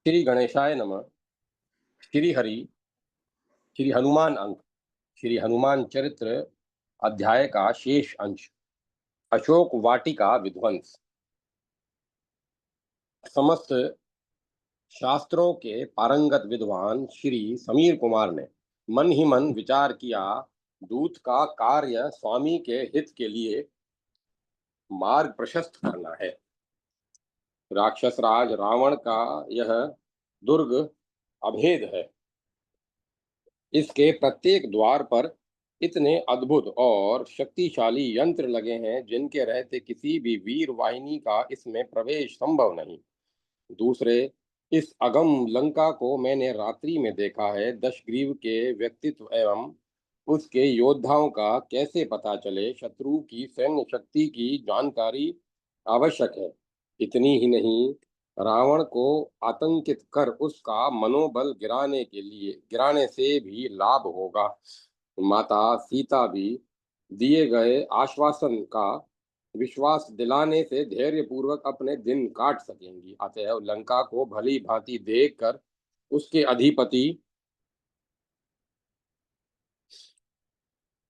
श्री गणेशाय नमः। श्री हरि, श्री हनुमान अंक, श्री हनुमान चरित्र अध्याय का शेष अंश। अशोक वाटिका विध्वंस। समस्त शास्त्रों के पारंगत विद्वान श्री समीर कुमार ने मन ही मन विचार किया, दूत का कार्य स्वामी के हित के लिए मार्ग प्रशस्त करना है। राक्षस राज रावण का यह दुर्ग अभेद है। इसके प्रत्येक द्वार पर इतने अद्भुत और शक्तिशाली यंत्र लगे हैं जिनके रहते किसी भी वीर वाहिनी का इसमें प्रवेश संभव नहीं। दूसरे, इस अगम लंका को मैंने रात्रि में देखा है। दशग्रीव के व्यक्तित्व एवं उसके योद्धाओं का कैसे पता चले, शत्रु की सैन्य शक्ति की जानकारी आवश्यक है। इतनी ही नहीं, रावण को आतंकित कर उसका मनोबल गिराने से भी लाभ होगा। माता सीता भी दिए गए आश्वासन का विश्वास दिलाने से धैर्य पूर्वक अपने दिन काट सकेंगी। अतएव लंका को भली भांति देखकर उसके अधिपति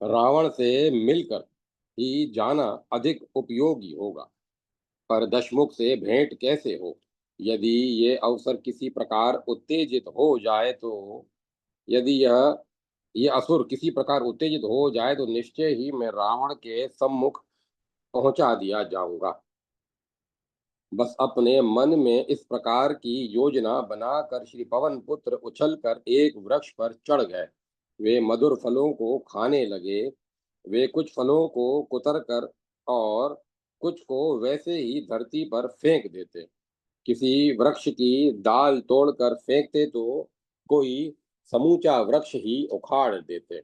रावण से मिलकर ही जाना अधिक उपयोगी होगा। पर दशमुख से भेंट कैसे हो? यदि ये अवसर किसी प्रकार उत्तेजित हो जाए तो यदि यह ये असुर किसी प्रकार उत्तेजित हो जाए तो निश्चय ही मैं रावण के सम्मुख पहुंचा दिया जाऊंगा। बस अपने मन में इस प्रकार की योजना बनाकर श्री पवन पुत्र उछलकर एक वृक्ष पर चढ़ गए। वे मधुर फलों को खाने लगे। वे कुछ फलों को कुतर कर और कुछ को वैसे ही धरती पर फेंक देते। किसी वृक्ष की डाल तोड़कर फेंकते तो कोई समूचा वृक्ष ही उखाड़ देते।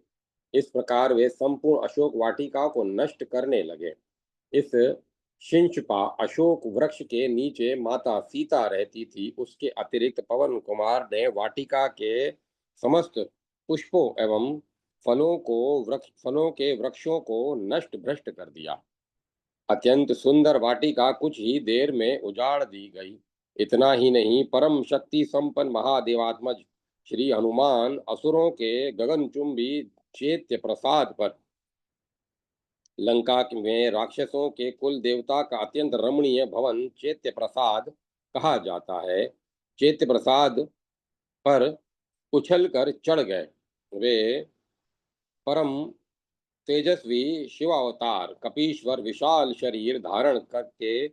इस प्रकार वे संपूर्ण अशोक वाटिका को नष्ट करने लगे। इस शिंशपा अशोक वृक्ष के नीचे माता सीता रहती थी। उसके अतिरिक्त पवन कुमार ने वाटिका के समस्त पुष्पों एवं फलों के वृक्षों को नष्ट भ्रष्ट कर दिया। अत्यंत सुंदर वाटिका कुछ ही देर में उजाड़ दी गई। इतना ही नहीं, परम शक्ति संपन्न महादेवात्मज श्री हनुमान असुरों के गगनचुंबी चैत्य प्रसाद पर, लंका में राक्षसों के कुल देवता का अत्यंत रमणीय भवन चैत्य प्रसाद कहा जाता है, चैत्य प्रसाद पर उछलकर चढ़ गए। वे परम तेजस्वी शिवावतार कपीश्वर विशाल शरीर धारण करके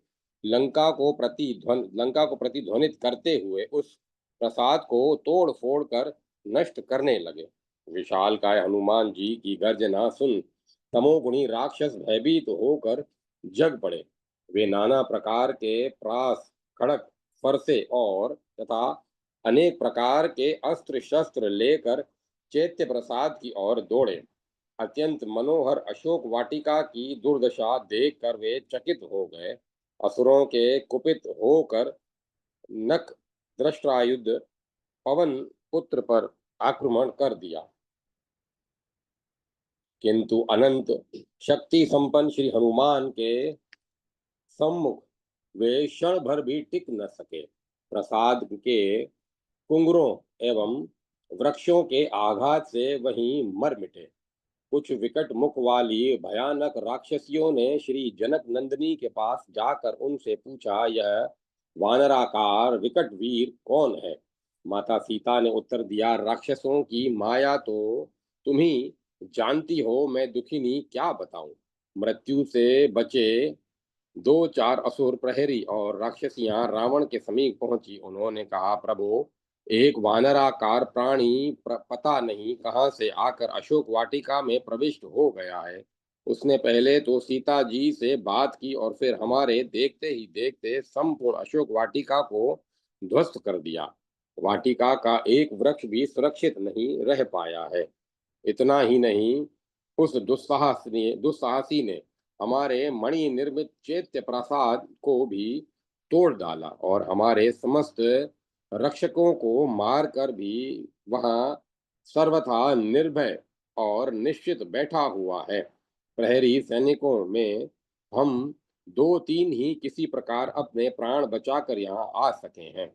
लंका को प्रतिध्वनित करते हुए उस प्रसाद को तोड़ फोड़ कर नष्ट करने लगे। विशालकाय हनुमान जी की गर्जना सुन तमोगुणी राक्षस भयभीत होकर जग पड़े। वे नाना प्रकार के प्रास, खड़क, फरसे और तथा अनेक प्रकार के अस्त्र शस्त्र लेकर चैत्य प्रसाद की ओर दौड़े। अत्यंत मनोहर अशोक वाटिका की दुर्दशा देखकर वे चकित हो गए। असुरों के कुपित होकर नख दृष्टायुध पवन पुत्र पर आक्रमण कर दिया, किंतु अनंत शक्ति संपन्न श्री हनुमान के सम्मुख वे क्षण भर भी टिक न सके। प्रसाद के कुंगरों एवं वृक्षों के आघात से वहीं मर मिटे। कुछ विकट मुख वाली भयानक राक्षसियों ने श्री जनक नंदिनी के पास जाकर उनसे पूछा, यह वानराकार विकट वीर कौन है? माता सीता ने उत्तर दिया, राक्षसों की माया तो तुम ही जानती हो, मैं दुखिनी क्या बताऊं। मृत्यु से बचे दो चार असुर प्रहरी और राक्षसियां रावण के समीप पहुंची। उन्होंने कहा, प्रभु, एक वानराकार प्राणी पता नहीं कहां से आकर अशोक वाटिका में प्रविष्ट हो गया है। उसने पहले तो सीता जी से बात की और फिर हमारे देखते ही देखते संपूर्ण अशोक वाटिका को ध्वस्त कर दिया। वाटिका का एक वृक्ष भी सुरक्षित नहीं रह पाया है। इतना ही नहीं, उस दुस्साहसी ने हमारे मणि निर्मित चैत्य प्रसाद को भी तोड़ डाला और हमारे समस्त रक्षकों को मारकर भी वहां सर्वथा निर्भय और निश्चित बैठा हुआ है। प्रहरी सैनिकों में हम दो तीन ही किसी प्रकार अपने प्राण बचाकर यहाँ आ सके हैं।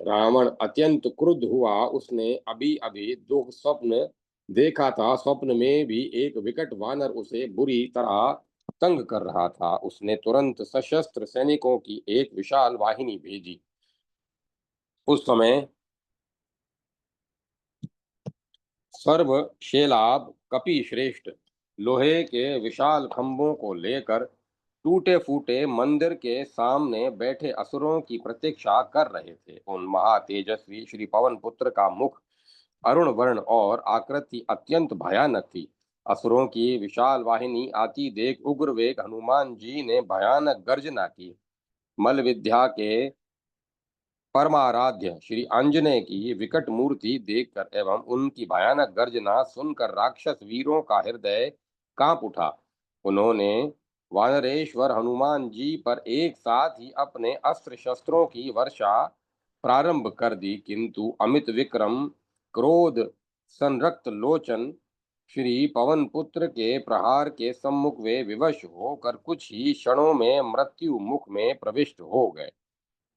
रावण अत्यंत क्रुद्ध हुआ। उसने अभी अभी दुख स्वप्न देखा था। स्वप्न में भी एक विकट वानर उसे बुरी तरह तंग कर रहा था। उसने तुरंत सशस्त्र सैनिकों की एक विशाल वाहिनी भेजी। उस समय सर्वशैलाभ कपि श्रेष्ठ लोहे के विशाल खंभों को लेकर टूटे फूटे मंदिर के सामने बैठे असुरों की प्रतीक्षा कर रहे थे। उन महातेजस्वी श्री पवन पुत्र का मुख अरुण वर्ण और आकृति अत्यंत भयानक थी। असुरों की विशाल वाहिनी आती देख उग्र वेग हनुमान जी ने भयानक गर्जना की। मल विद्या के परमाराध्य श्री आंजनेय की विकट मूर्ति देखकर एवं उनकी भयानक गर्जना सुनकर राक्षस वीरों का हृदय कांप उठा। उन्होंने वानरेश्वर हनुमान जी पर एक साथ ही अपने अस्त्र शस्त्रों की वर्षा प्रारंभ कर दी, किंतु अमित विक्रम क्रोध संरक्त लोचन श्री पवन पुत्र के प्रहार के सम्मुख वे विवश होकर कुछ ही क्षणों में मृत्यु मुख में प्रविष्ट हो गए।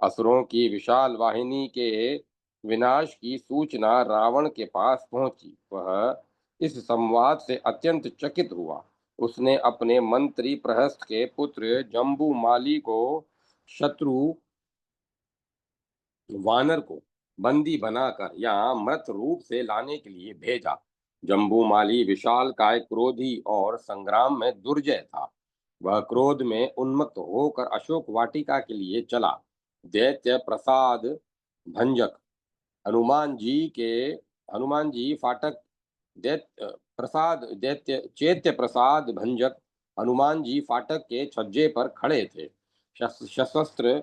असुरों की विशाल वाहिनी के विनाश की सूचना रावण के पास पहुंची। वह इस संवाद से अत्यंत चकित हुआ। उसने अपने मंत्री प्रहस्त के पुत्र जम्बूमाली को शत्रु वानर को बंदी बनाकर यहाँ मृत रूप से लाने के लिए भेजा। जम्बूमाली विशालकाय, क्रोधी और संग्राम में दुर्जय था। वह क्रोध में उन्मत्त होकर अशोक वाटिका के लिए चला। दैत्य प्रसाद भंजक हनुमान जी के हनुमान जी फाटक दैत्य प्रसाद दैत्य चैत्य प्रसाद भंजक हनुमान जी फाटक के छज्जे पर खड़े थे। सशस्त्र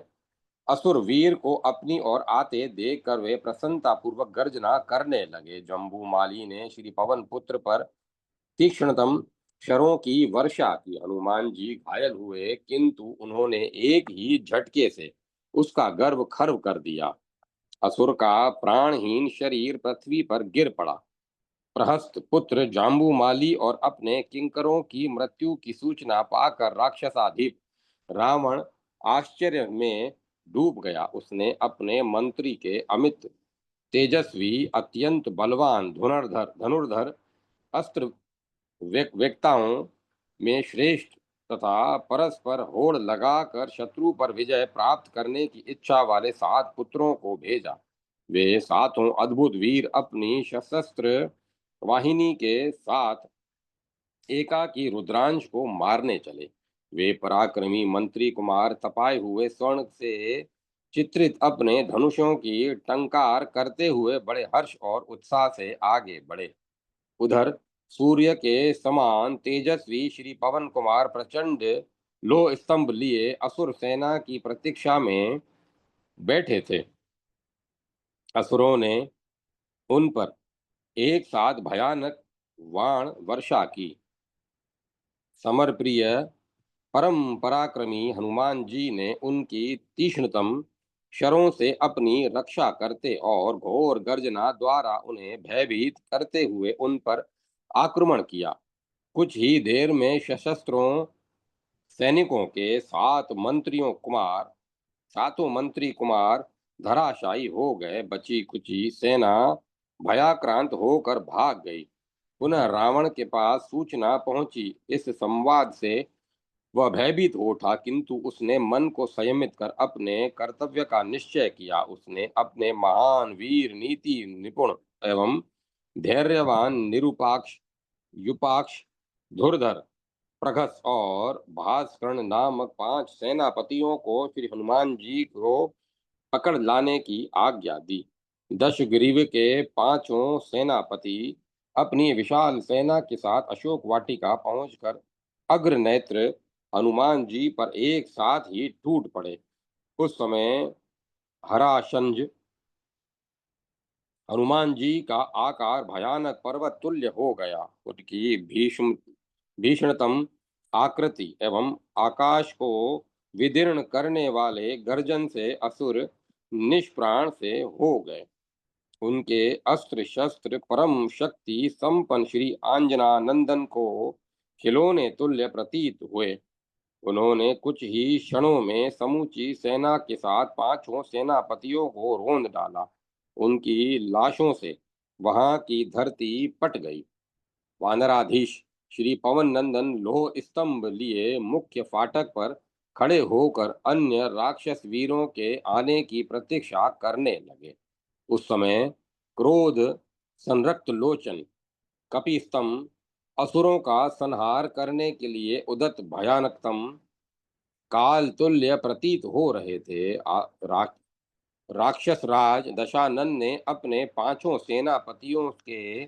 असुर वीर को अपनी ओर आते देखकर वे प्रसन्नता पूर्वक गर्जना करने लगे। जम्बूमाली ने श्री पवन पुत्र पर तीक्ष्णतम शरों की वर्षा की। हनुमान जी घायल हुए, किंतु उन्होंने एक ही झटके से उसका गर्भ खर्व कर दिया। असुर का प्राणहीन शरीर पृथ्वी पर गिर पड़ा। प्रहस्त पुत्र जाम्बूमाली और अपने किंकरों की मृत्यु की सूचना पाकर राक्षसाधिप रावण आश्चर्य में डूब गया। उसने अपने मंत्री के अमित तेजस्वी अत्यंत बलवान धनुर्धर अस्त्र वेक्ताओं में श्रेष्ठ तथा परस्पर होड़ लगाकर शत्रु पर विजय प्राप्त करने की इच्छा वाले 7 पुत्रों को भेजा। वे सातों अद्भुत वीर अपनी सशस्त्र वाहिनी के साथ एकाकी रुद्रांश को मारने चले। वे पराक्रमी मंत्री कुमार तपाए हुए स्वर्ण से चित्रित अपने धनुषों की टंकार करते हुए बड़े हर्ष और उत्साह से आगे बढ़े। उधर सूर्य के समान तेजस्वी श्री पवन कुमार प्रचंड लोह स्तंभ लिए असुर सेना की प्रतीक्षा में बैठे थे। असुरों ने उन पर एक साथ भयानक वाण वर्षा की। समर प्रिय परम पराक्रमी हनुमान जी ने उनकी तीक्ष्णतम शरों से अपनी रक्षा करते और घोर गर्जना द्वारा उन्हें भयभीत करते हुए उन पर आक्रमण किया। कुछ ही देर में सशस्त्रों सैनिकों के सातों मंत्री कुमार धराशायी हो गए। बची कुची सेना भयाक्रांत होकर भाग गई। पुनः रावण के पास सूचना पहुंची। इस संवाद से वह भयभीत हो उठा, किंतु उसने मन को संयमित कर अपने कर्तव्य का निश्चय किया। उसने अपने महान वीर, नीति निपुण एवं धैर्यवान निरुपाक्ष युपाक्ष, धुरधर, प्रघस और भास्कर्ण नामक 5 सेनापतियों को श्री हनुमान जी को पकड़ लाने की आज्ञा दी। दशग्रीव के पांचों सेनापति अपनी विशाल सेना के साथ अशोक वाटिका पहुंचकर अग्र नेत्र हनुमान जी पर एक साथ ही टूट पड़े। उस समय हराशंज हनुमान जी का आकार भयानक पर्वत तुल्य हो गया। उनकी भीषणतम आकृति एवं आकाश को विदीर्ण करने वाले गर्जन से असुर निष्प्राण से हो गए। उनके अस्त्र शस्त्र परम शक्ति संपन्न श्री आंजना नंदन को खिलौने तुल्य प्रतीत हुए। उन्होंने कुछ ही क्षणों में समूची सेना के साथ पांचों सेनापतियों को रौंद डाला। उनकी लाशों से वहां की धरती पट गई। वानराधीश श्री पवन नंदन लोह स्तंभ लिए मुख्य फाटक पर खड़े होकर अन्य राक्षस वीरों के आने की प्रतीक्षा करने लगे। उस समय क्रोध संरक्त लोचन कपिस्तंभ असुरों का संहार करने के लिए उदत भयानकतम काल तुल्य प्रतीत हो रहे थे। राक्षस राज दशानन ने अपने पांचों सेनापतियों के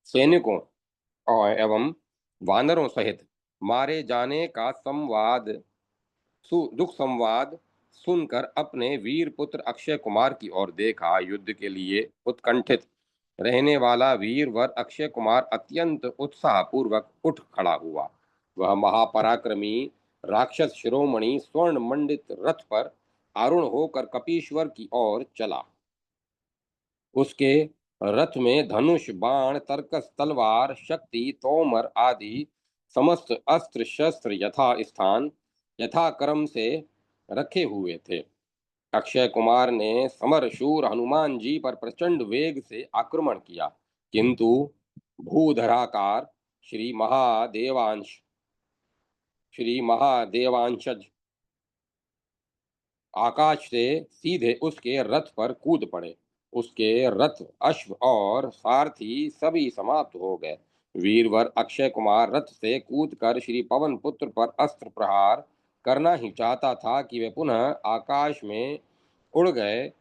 सैनिकों और एवं वानरों सहित मारे जाने का दुख संवाद सुनकर अपने वीर पुत्र अक्षय कुमार की ओर देखा। युद्ध के लिए उत्कंठित रहने वाला वीर वर अक्षय कुमार अत्यंत उत्साह पूर्वक उठ खड़ा हुआ। वह महापराक्रमी राक्षस शिरोमणि स्वर्ण मंडित रथ पर आरूढ़ होकर कपीश्वर की ओर चला। उसके रथ में धनुष बाण तरकस तलवार शक्ति तोमर आदि समस्त अस्त्र शस्त्र यथाक्रम से रखे हुए थे। अक्षय कुमार ने समरशूर हनुमान जी पर प्रचंड वेग से आक्रमण किया, किंतु भूधराकार श्री महादेवांशज आकाश से सीधे उसके रथ पर कूद पड़े। उसके रथ अश्व और सारथी सभी समाप्त हो गए। वीरवर अक्षय कुमार रथ से कूदकर श्री पवन पुत्र पर अस्त्र प्रहार करना ही चाहता था कि वे पुनः आकाश में उड़ गए।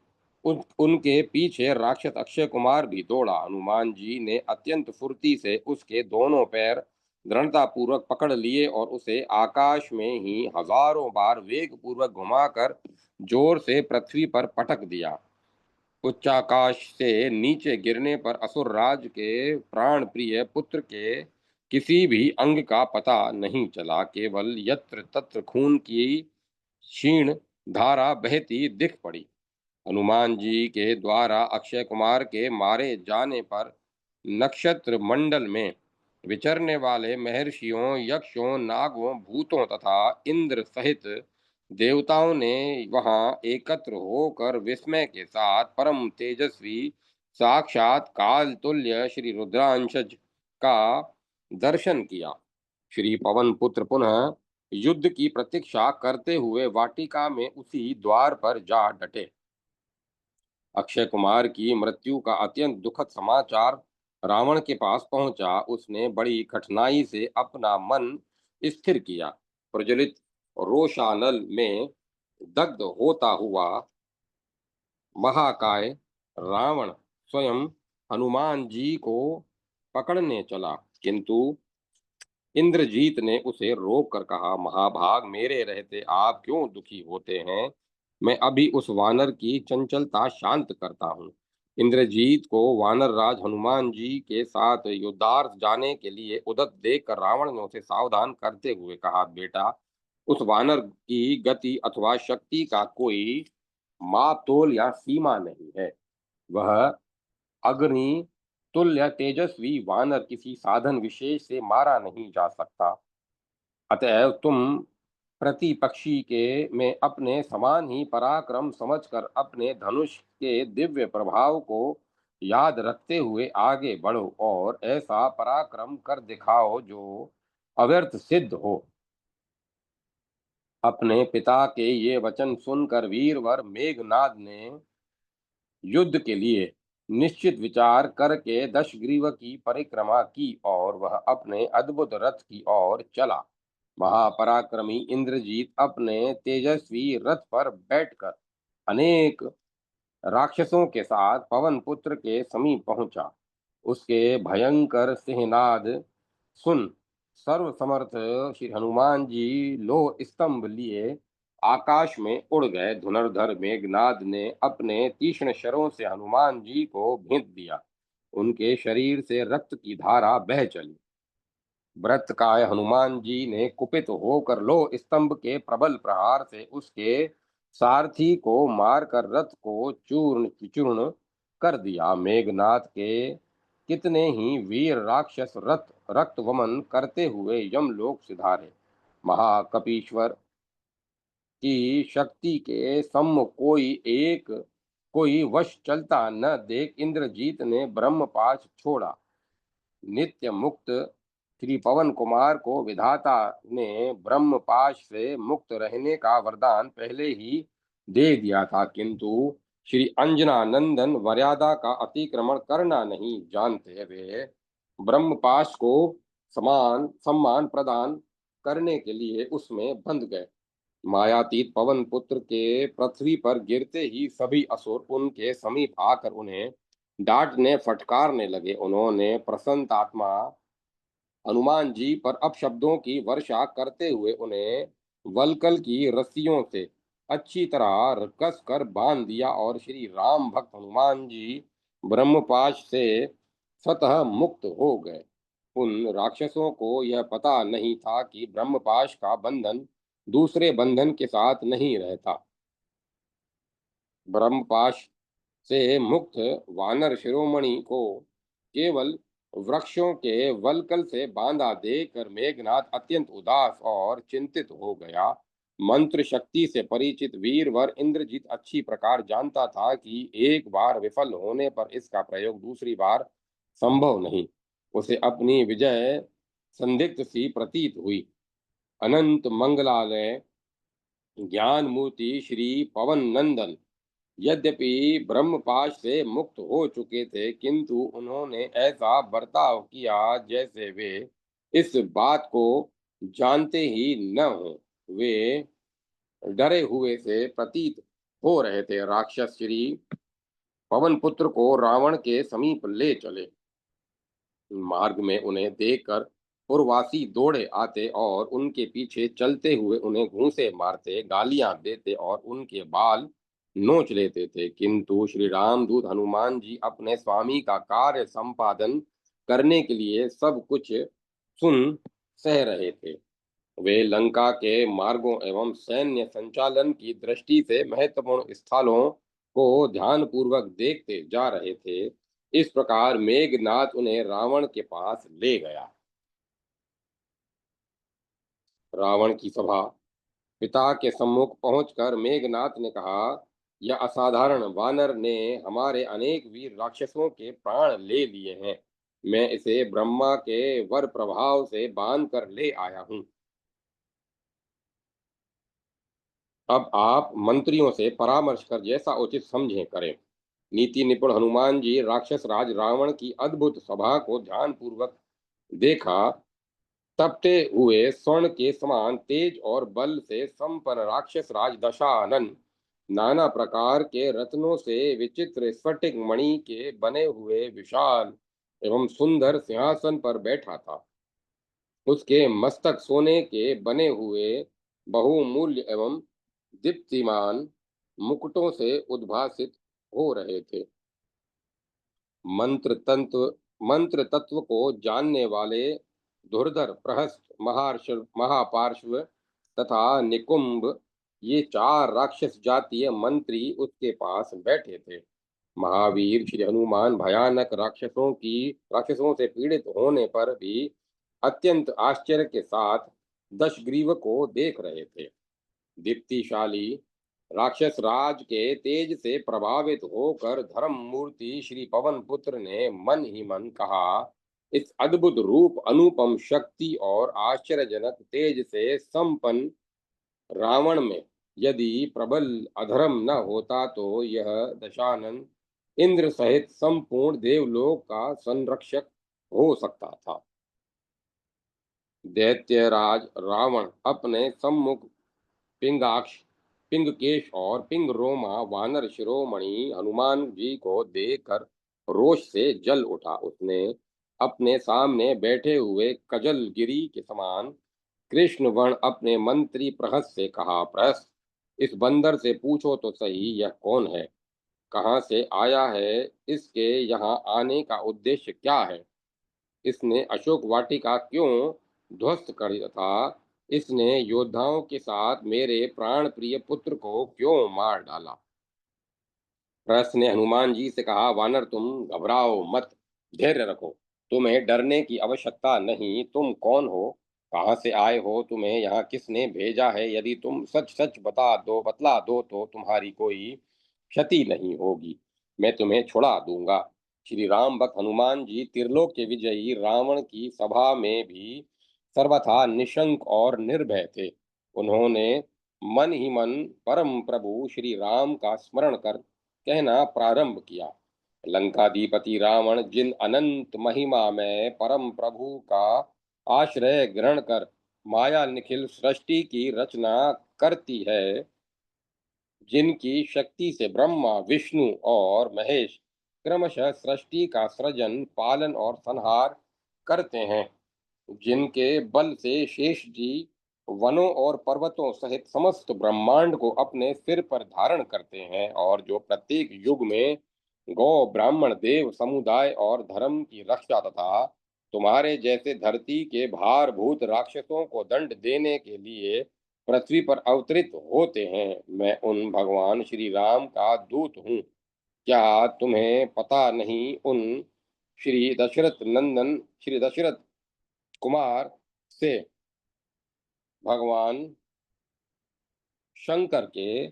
उनके पीछे राक्षस अक्षय कुमार भी दौड़ा। हनुमान जी ने अत्यंत फुर्ती से उसके दोनों पैर दृढ़ता पूर्वक पकड़ लिए और उसे आकाश में ही हजारों बार वेग पूर्वक घुमाकर जोर से पृथ्वी पर पटक दिया। उच्चाकाश से नीचे गिरने पर असुर राज के प्राण प्रिय पुत्र के किसी भी अंग का पता नहीं चला। केवल यत्र तत्र खून की क्षीण धारा बहती दिख पड़ी। हनुमान जी के द्वारा अक्षय कुमार के मारे जाने पर नक्षत्र मंडल में विचरने वाले महर्षियों यक्षों नागों भूतों तथा इंद्र सहित देवताओं ने वहां एकत्र होकर विस्मय के साथ परम तेजस्वी साक्षात काल तुल्य श्री रुद्रांशज का दर्शन किया। श्री पवन पुत्र पुनः युद्ध की प्रतीक्षा करते हुए वाटिका में उसी द्वार पर जा डटे। अक्षय कुमार की मृत्यु का अत्यंत दुखद समाचार रावण के पास पहुंचा। उसने बड़ी कठिनाई से अपना मन स्थिर किया। प्रज्वलित रोषानल में दग्ध होता हुआ महाकाय रावण स्वयं हनुमान जी को पकड़ने चला, किंतु इंद्रजीत ने उसे रोक कर कहा, महाभाग, मेरे रहते आप क्यों दुखी होते हैं? मैं अभी उस वानर की चंचलता शांत करता हूँ। इंद्रजीत को वानर राज हनुमान जी के साथ युद्धार्थ जाने के लिए उद्यत देखकर रावण ने उसे सावधान करते हुए कहा, बेटा, उस वानर की गति अथवा शक्ति का कोई माप तोल या सीमा नहीं है। वह अग्नि तुल्य तेजस्वी वानर किसी साधन विशेष से मारा नहीं जा सकता। अतएव तुम प्रतिपक्षी के में अपने समान ही पराक्रम समझकर अपने धनुष के दिव्य प्रभाव को याद रखते हुए आगे बढ़ो और ऐसा पराक्रम कर दिखाओ जो अव्यर्थ सिद्ध हो। अपने पिता के ये वचन सुनकर वीरवर मेघनाद ने युद्ध के लिए निश्चित विचार करके दशग्रीव की परिक्रमा की और वह अपने अद्भुत रथ की ओर चला। महापराक्रमी इंद्रजीत अपने तेजस्वी रथ पर बैठकर अनेक राक्षसों के साथ पवन पुत्र के समीप पहुंचा। उसके भयंकर सिंहनाद सुन सर्वसमर्थ श्री हनुमान जी लोह स्तंभ लिए आकाश में उड़ गए। धनुर्धर मेघनाद ने अपने तीक्ष्ण शरों से हनुमान जी को भेद दिया। उनके शरीर से रक्त की धारा बह चली। व्रतकाय हनुमान जी ने कुपित होकर लोह स्तंभ के प्रबल प्रहार से उसके सारथी को मारकर रथ को चूर्ण विचूर्ण कर दिया। मेघनाथ के कितने ही वीर राक्षस रथ रक्त वमन करते हुए यमलोक सिधारे। महाकपीश्वर कि शक्ति के सम्मुख कोई वश चलता न देख इंद्रजीत ने ब्रह्मपाश छोड़ा। नित्य मुक्त श्री पवन कुमार को विधाता ने ब्रह्मपाश से मुक्त रहने का वरदान पहले ही दे दिया था, किंतु श्री अंजना नंदन मर्यादा का अतिक्रमण करना नहीं जानते, वे ब्रह्मपाश को समान सम्मान प्रदान करने के लिए उसमें बंध गए। मायातीत पवन पुत्र के पृथ्वी पर गिरते ही सभी असुर उनके समीप आकर उन्हें डांटने फटकारने लगे। उन्होंने प्रसन्न आत्मा हनुमान जी पर अपशब्दों की वर्षा करते हुए उन्हें वलकल की रस्सियों से अच्छी तरह कस कर बांध दिया और श्री राम भक्त हनुमान जी ब्रह्मपाश से स्वतः मुक्त हो गए। उन राक्षसों को यह पता नहीं था कि ब्रह्मपाश का बंधन दूसरे बंधन के साथ नहीं रहता। ब्रह्मपाश से मुक्त वानर शिरोमणि को केवल वृक्षों के वल्कल से बांधा देखकर मेघनाथ अत्यंत उदास और चिंतित हो गया। मंत्र शक्ति से परिचित वीरवर इंद्रजीत अच्छी प्रकार जानता था कि एक बार विफल होने पर इसका प्रयोग दूसरी बार संभव नहीं। उसे अपनी विजय संदिग्ध सी प्रतीत हुई। अनंत मंगलालय ज्ञान मूर्ति श्री पवन नंदन यद्यपि ब्रह्मपाश से मुक्त हो चुके थे, किंतु उन्होंने ऐसा बर्ताव किया जैसे वे इस बात को जानते ही न हो। वे डरे हुए से प्रतीत हो रहे थे। राक्षस श्री पवन पुत्र को रावण के समीप ले चले। मार्ग में उन्हें देखकर पुरवासी दौड़े आते और उनके पीछे चलते हुए उन्हें घूंसे मारते, गालियां देते और उनके बाल नोच लेते थे, किंतु श्री रामदूत हनुमान जी अपने स्वामी का कार्य संपादन करने के लिए सब कुछ सुन सह रहे थे। वे लंका के मार्गों एवं सैन्य संचालन की दृष्टि से महत्वपूर्ण स्थलों को ध्यानपूर्वक देखते जा रहे थे। इस प्रकार मेघनाथ उन्हें रावण के पास ले गया। रावण की सभा। पिता के सम्मुख पहुंचकर मेघनाथ ने कहा, यह असाधारण वानर ने हमारे अनेक वीर राक्षसों के प्राण ले लिए हैं। मैं इसे ब्रह्मा के वर प्रभाव से बांध कर ले आया हूं। अब आप मंत्रियों से परामर्श कर जैसा उचित समझें करें। नीति निपुण हनुमान जी राक्षस राज रावण की अद्भुत सभा को ध्यानपूर्वक देखा। तपते हुए स्वर्ण के समान तेज और बल से संपन्न राक्षस राज दशानन नाना प्रकार के रत्नों से विचित्र स्फटिक मणि के बने हुए विशाल एवं सुंदर सिंहासन पर बैठा था। उसके मस्तक सोने के बने हुए बहुमूल्य एवं दीप्तिमान मुकुटों से उद्भासित हो रहे थे। मंत्र तंत्र मंत्र तत्व को जानने वाले धुरधर प्रहस्त महापार्श्व तथा निकुंभ, ये चार राक्षस जातीय मंत्री उसके पास बैठे थे। महावीर श्री हनुमान भयानक राक्षसों से पीड़ित होने पर भी अत्यंत आश्चर्य के साथ दशग्रीव को देख रहे थे। दीप्तिशाली राक्षस राज के तेज से प्रभावित होकर धर्म मूर्ति श्री पवन पुत्र ने मन ही मन कहा, इस अद्भुत रूप अनुपम शक्ति और आश्चर्यजनक तेज से संपन्न रावण में यदि प्रबल अधर्म न होता तो यह दशानन इंद्र सहित संपूर्ण देवलोक का संरक्षक हो सकता था। दैत्यराज रावण अपने सम्मुख पिंगाक्ष, पिंगकेश और पिंगरोमा वानर शिरोमणि हनुमान जी को देखकर रोष से जल उठा। उसने अपने सामने बैठे हुए कजलगिरी के समान कृष्ण वर्ण अपने मंत्री प्रहस्त से कहा, प्रहस्त, इस बंदर से पूछो तो सही, यह कौन है, कहाँ से आया है, इसके यहाँ आने का उद्देश्य क्या है, इसने अशोक वाटिका क्यों ध्वस्त कर दिया था, इसने योद्धाओं के साथ मेरे प्राण प्रिय पुत्र को क्यों मार डाला। प्रहस्त ने हनुमान जी से कहा, वानर तुम घबराओ मत, धैर्य रखो, तुम्हें डरने की आवश्यकता नहीं। तुम कौन हो, कहाँ से आए हो? तुम्हें यहाँ किसने भेजा है? यदि तुम सच-सच बतला दो तो तुम्हारी कोई क्षति नहीं होगी। मैं तुम्हें छुड़ा दूँगा। श्री राम भक्त हनुमान जी त्रिलोक के विजयी रावण की सभा में भी सर्वथा निशंक और निर्भय थे। उन्होंने मन ही मन परम प्रभु श्री राम का स्मरण कर कहना प्रारंभ किया। लंकाधिपति रावण जिन अनंत महिमा में परम प्रभु का आश्रय ग्रहण कर माया निखिल सृष्टि की रचना करती है, जिनकी शक्ति से ब्रह्मा विष्णु और महेश क्रमशः सृष्टि का सृजन पालन और संहार करते हैं, जिनके बल से शेष जी वनों और पर्वतों सहित समस्त ब्रह्मांड को अपने सिर पर धारण करते हैं, और जो प्रत्येक युग में गौ ब्राह्मण देव समुदाय और धर्म की रक्षा तथा तुम्हारे जैसे धरती के भारभूत राक्षसों को दंड देने के लिए पृथ्वी पर अवतरित होते हैं। मैं उन भगवान श्री राम का दूत हूँ। क्या तुम्हें पता नहीं? उन श्री दशरथ कुमार से भगवान शंकर के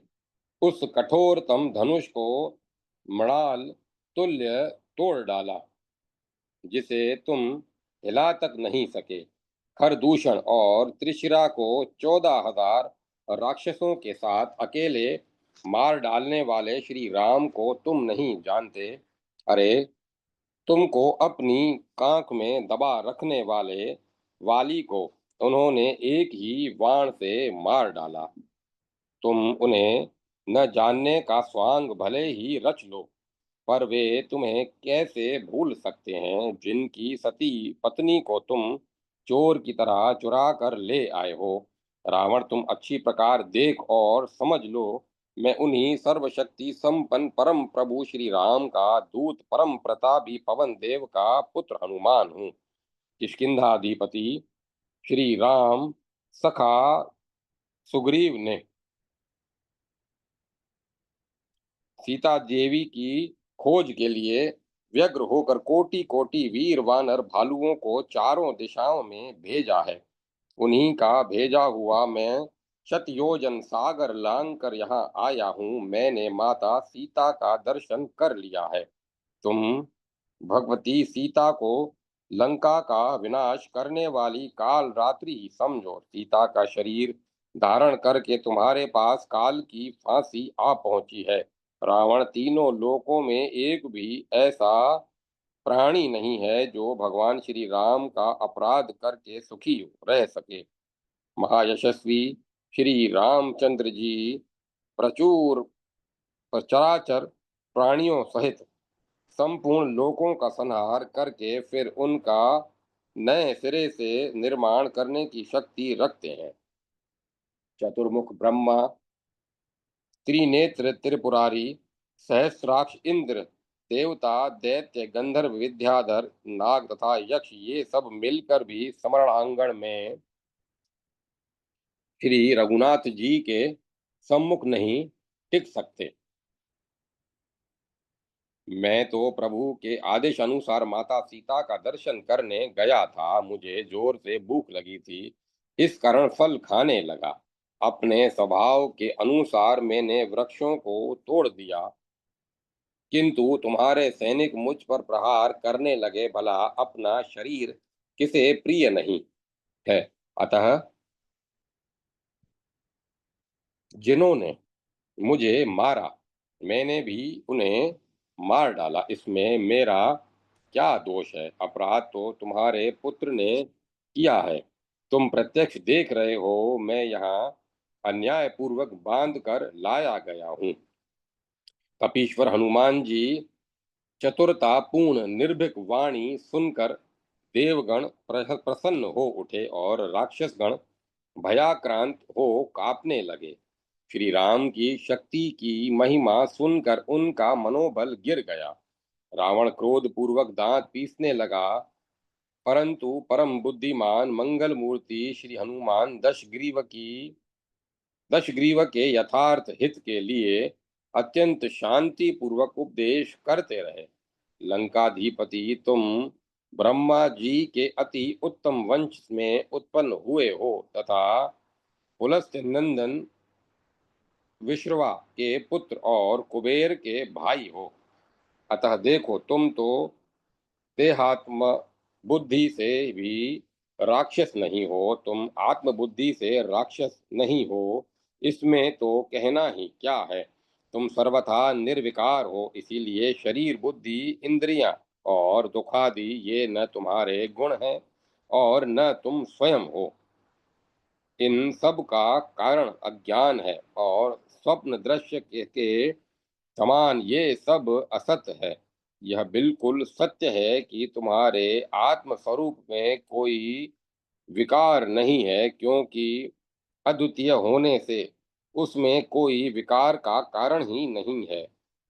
उस कठोरतम धनुष को मृणाल तुल्य तोड़ डाला, जिसे तुम हिला तक नहीं सके। खरदूषण और त्रिशिरा को 14,000 राक्षसों के साथ अकेले मार डालने वाले श्री राम को तुम नहीं जानते। अरे, तुमको अपनी कांख में दबा रखने वाले वाली को उन्होंने एक ही बाण से मार डाला। तुम उन्हें न जानने का स्वांग भले ही रच लो, पर वे तुम्हें कैसे भूल सकते हैं, जिनकी सती पत्नी को तुम चोर की तरह चुरा कर ले आए हो। रावण, तुम अच्छी प्रकार देख और समझ लो, मैं उन्हीं सर्वशक्ति संपन्न परम प्रभु श्री राम का दूत परम प्रतापी पवन देव का पुत्र हनुमान हूँ। किष्किंधाधिपति श्री राम सखा सुग्रीव ने सीता देवी की खोज के लिए व्यग्र होकर कोटि कोटि वीर वानर भालुओं को चारों दिशाओं में भेजा है। उन्हीं का भेजा हुआ मैं शतयोजन सागर लांग कर यहाँ आया हूँ। मैंने माता सीता का दर्शन कर लिया है। तुम भगवती सीता को लंका का विनाश करने वाली काल रात्रि ही समझो। सीता का शरीर धारण करके तुम्हारे पास काल की फांसी आ पहुंची है। रावण, तीनों लोकों में एक भी ऐसा प्राणी नहीं है जो भगवान श्री राम का अपराध करके सुखी रह सके। महायशस्वी श्री रामचंद्र जी प्रचुर चराचर प्राणियों सहित संपूर्ण लोकों का संहार करके फिर उनका नए सिरे से निर्माण करने की शक्ति रखते हैं। चतुर्मुख ब्रह्मा, त्रिनेत्र त्रिपुरारी, सहस्राक्ष इंद्र, देवता, दैत्य, गंधर्व, विद्याधर, नाग तथा यक्ष, ये सब मिलकर भी समरणांगण में श्री रघुनाथ जी के सम्मुख नहीं टिक सकते। मैं तो प्रभु के आदेश अनुसार माता सीता का दर्शन करने गया था। मुझे जोर से भूख लगी थी, इस कारण फल खाने लगा। अपने स्वभाव के अनुसार मैंने वृक्षों को तोड़ दिया, किंतु तुम्हारे सैनिक मुझ पर प्रहार करने लगे। भला अपना शरीर किसे प्रिय नहीं है? अतः जिन्होंने मुझे मारा, मैंने भी उन्हें मार डाला। इसमें मेरा क्या दोष है? अपराध तो तुम्हारे पुत्र ने किया है। तुम प्रत्यक्ष देख रहे हो, मैं यहाँ अन्याय पूर्वक बांध कर लाया गया हूँ। कपीश्वर हनुमान जी चतुरतापूर्ण निर्भीक वाणी सुनकर देवगण प्रसन्न हो उठे और राक्षसगण भयाक्रांत हो कांपने लगे। श्री राम की शक्ति की महिमा सुनकर उनका मनोबल गिर गया। रावण क्रोध पूर्वक दांत पीसने लगा, परंतु परम बुद्धिमान मंगल मूर्ति श्री हनुमान दशग्रीव के यथार्थ हित के लिए अत्यंत शांति पूर्वक उपदेश करते रहे। लंकाधिपति, तुम ब्रह्मा जी के अति उत्तम वंश में उत्पन्न हुए हो तथा पुलस्त्य नंदन विश्रवा के पुत्र और कुबेर के भाई हो। अतः देखो, तुम तो देहात्म बुद्धि से भी राक्षस नहीं हो, तुम आत्मबुद्धि से राक्षस नहीं हो, इसमें तो कहना ही क्या है। तुम सर्वथा निर्विकार हो, इसीलिए शरीर, बुद्धि, इंद्रियां और दुखादि ये न तुम्हारे गुण हैं और न तुम स्वयं हो। इन सब का कारण अज्ञान है और स्वप्न दृश्य के समान ये सब असत है। यह बिल्कुल सत्य है कि तुम्हारे आत्म स्वरूप में कोई विकार नहीं है, क्योंकि अद्वितीय होने से उसमें कोई विकार का कारण ही नहीं है।